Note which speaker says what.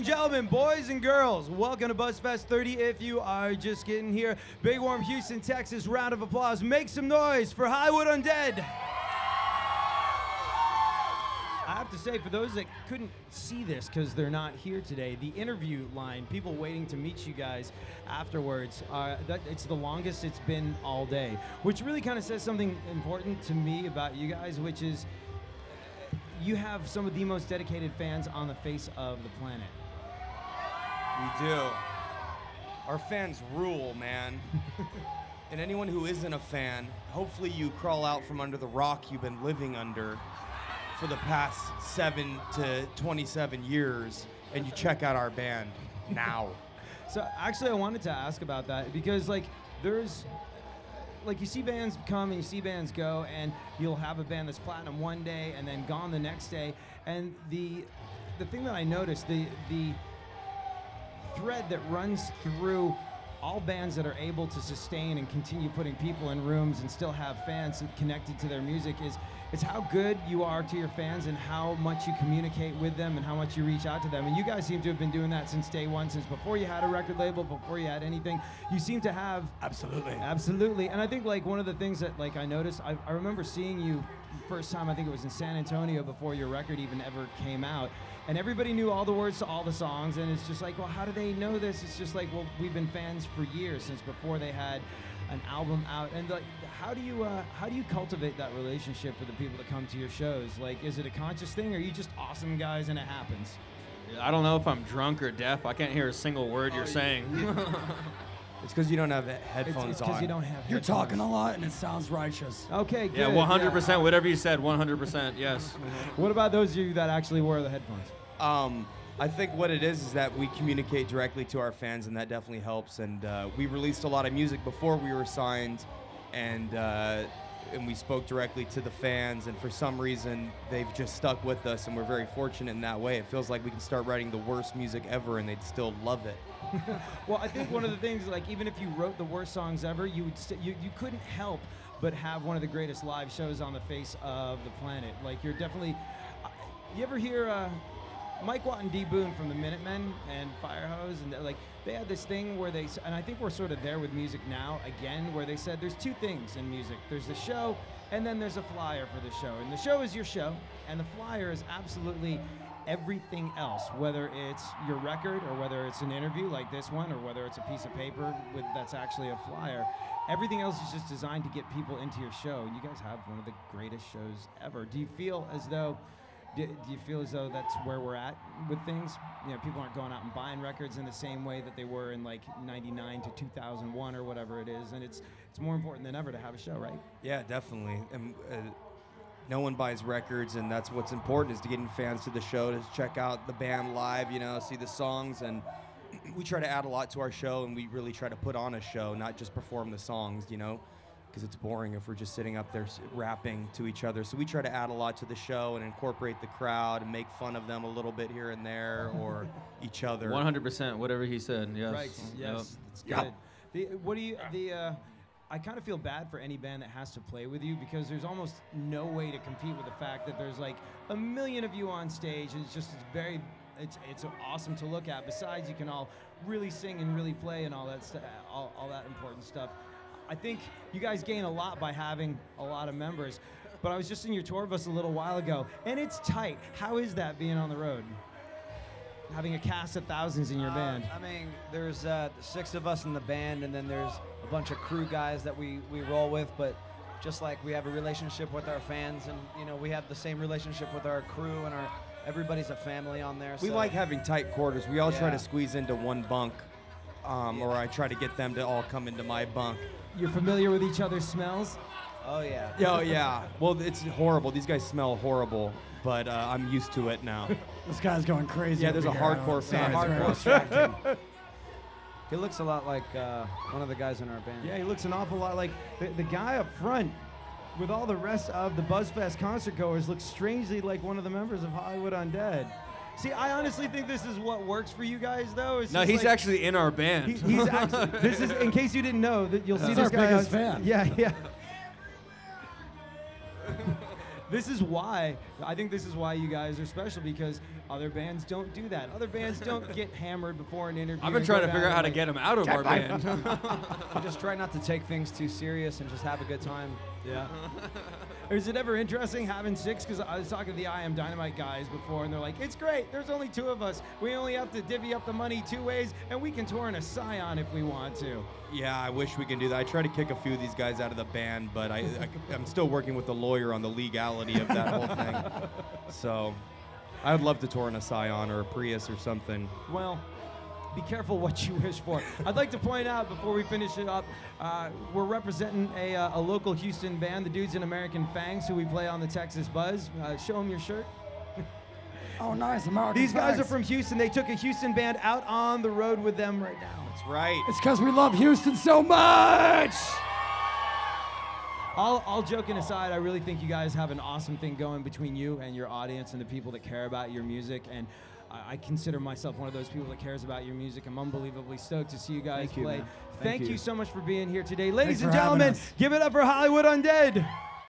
Speaker 1: and gentlemen, boys and girls, welcome to BuzzFest 30. If you are just getting here, big warm Houston, Texas, round of applause. Make some noise for Hollywood Undead. I have to say, for those that couldn't see this because they're not here today, the interview line, people waiting to meet you guys afterwards, it's the longest it's been all day, which really kind of says something important to me about you guys, which is you have some of the most dedicated fans on the face of the planet.
Speaker 2: We do. Our fans rule, man. And anyone who isn't a fan, hopefully you crawl out from under the rock you've been living under for the past 7 to 27 years, and you check out our band now.
Speaker 1: So actually, I wanted to ask about that because, like, there's, like, you see bands come and you see bands go, and you'll have a band that's platinum one day and then gone the next day. And the thing that I noticed, the thread that runs through all bands that are able to sustain and continue putting people in rooms and still have fans connected to their music is how good you are to your fans and how much you communicate with them and how much you reach out to them. And you guys seem to have been doing that since day one, since before you had a record label, before you had anything. You seem to have...
Speaker 3: Absolutely.
Speaker 1: Absolutely. And I think, like, one of the things that, like, I noticed, I remember seeing you first time, I think it was in San Antonio before your record even ever came out. And everybody knew all the words to all the songs, and it's just like, well, how do they know this? It's just like, well, we've been fans for years, since before they had an album out. And like, how do you cultivate that relationship with the people that come to your shows? Like, is it a conscious thing, or are you just awesome guys and it happens?
Speaker 4: I don't know if I'm drunk or deaf. I can't hear a single word you're saying.
Speaker 2: It's because you don't have headphones
Speaker 1: it's because
Speaker 2: on.
Speaker 1: you don't have
Speaker 3: You're
Speaker 1: headphones.
Speaker 3: talking a lot, and it sounds righteous.
Speaker 1: Okay, good.
Speaker 4: Yeah, 100%. Whatever you said, 100%. Yes.
Speaker 1: What about those of you that actually wear the headphones?
Speaker 2: I think what it is that we communicate directly to our fans, and that definitely helps. And we released a lot of music before we were signed, and we spoke directly to the fans. And for some reason, they've just stuck with us, and we're very fortunate in that way. It feels like we can start writing the worst music ever, and they'd still love it.
Speaker 1: Well, I think one of the things, like, even if you wrote the worst songs ever, you couldn't help but have one of the greatest live shows on the face of the planet. Like, you're definitely... you ever hear... Mike Watt and D. Boone from the Minutemen and Firehose, and like they had this thing where they, and I think we're sort of there with music now again, where they said there's two things in music. There's the show, and then there's a flyer for the show. And the show is your show, and the flyer is absolutely everything else, whether it's your record or whether it's an interview like this one, or whether it's a piece of paper that's actually a flyer. Everything else is just designed to get people into your show, and you guys have one of the greatest shows ever. Do you feel as though Do you feel as though that's where we're at with things? You know, people aren't going out and buying records in the same way that they were in like 99 to 2001 or whatever it is, and it's more important than ever to have a show, right?
Speaker 2: Yeah, definitely. And no one buys records, and that's what's important, is to getting fans to the show, to check out the band live, you know, see the songs. And we try to add a lot to our show, and we really try to put on a show, not just perform the songs, you know, because it's boring if we're just sitting up there rapping to each other. So we try to add a lot to the show and incorporate the crowd and make fun of them a little bit here and there, or each other.
Speaker 4: 100%, whatever he said, yes.
Speaker 1: Right, yes, that's good. I kind of feel bad for any band that has to play with you, because there's almost no way to compete with the fact that there's like a million of you on stage, and it's awesome to look at. Besides, you can all really sing and really play and all that all that important stuff. I think you guys gain a lot by having a lot of members, but I was just in your tour bus a little while ago, and it's tight. How is that, being on the road? Having a cast of thousands in your band?
Speaker 5: I mean, there's 6 of us in the band, and then there's a bunch of crew guys that we roll with, but just like we have a relationship with our fans, and you know, we have the same relationship with our crew, and everybody's a family on there.
Speaker 2: We like having tight quarters. We all try to squeeze into one bunk, or I try to get them to all come into my bunk.
Speaker 1: You're familiar with each other's smells?
Speaker 5: Oh, yeah.
Speaker 2: Oh, yeah. Well, it's horrible. These guys smell horrible, but I'm used to it now.
Speaker 3: This guy's going crazy.
Speaker 2: Yeah, there's a hardcore fan.
Speaker 3: Hardcore.
Speaker 5: He looks a lot like one of the guys in our band.
Speaker 1: Yeah, he looks an awful lot like the guy up front with all the rest of the BuzzFest concert goers looks strangely like one of the members of Hollywood Undead. See, I honestly think this is what works for you guys, though. It's
Speaker 4: no, he's like, actually in our band.
Speaker 1: He's actually, this is, in case you didn't know, that you'll see this
Speaker 3: our
Speaker 1: guy.
Speaker 3: biggest fan.
Speaker 1: Yeah, yeah. This is why, I think this is why you guys are special, because other bands don't do that. Other bands don't get hammered before an interview.
Speaker 4: I've been
Speaker 1: and
Speaker 4: trying
Speaker 1: go
Speaker 4: to figure
Speaker 1: down
Speaker 4: out how to
Speaker 1: and,
Speaker 4: get him out of our band.
Speaker 5: We just try not to take things too serious and just have a good time.
Speaker 1: Yeah. Is it ever interesting having 6? Because I was talking to the I Am Dynamite guys before, and they're like, it's great. There's only 2 of us. We only have to divvy up the money 2 ways, and we can tour in a Scion if we want to.
Speaker 2: Yeah, I wish we can do that. I try to kick a few of these guys out of the band, but I'm still working with the lawyer on the legality of that whole thing. So I would love to tour in a Scion or a Prius or something.
Speaker 1: Well, be careful what you wish for. I'd like to point out before we finish it up, we're representing a local Houston band, the Dudes in American Fangs, who we play on the Texas Buzz. Show them your shirt.
Speaker 3: Oh, nice. American
Speaker 1: These guys are
Speaker 3: flags.
Speaker 1: from Houston. They took a Houston band out on the road with them right now.
Speaker 2: That's right.
Speaker 3: It's because we love Houston so much.
Speaker 1: All joking aside, I really think you guys have an awesome thing going between you and your audience and the people that care about your music. And I consider myself one of those people that cares about your music. I'm unbelievably stoked to see you guys
Speaker 3: Thank you,
Speaker 1: play.
Speaker 3: man.
Speaker 1: Thank
Speaker 3: Thank
Speaker 1: you
Speaker 3: you.
Speaker 1: so much for being here today. Ladies
Speaker 3: Thanks
Speaker 1: and
Speaker 3: for having
Speaker 1: gentlemen,
Speaker 3: us.
Speaker 1: give it up for Hollywood Undead.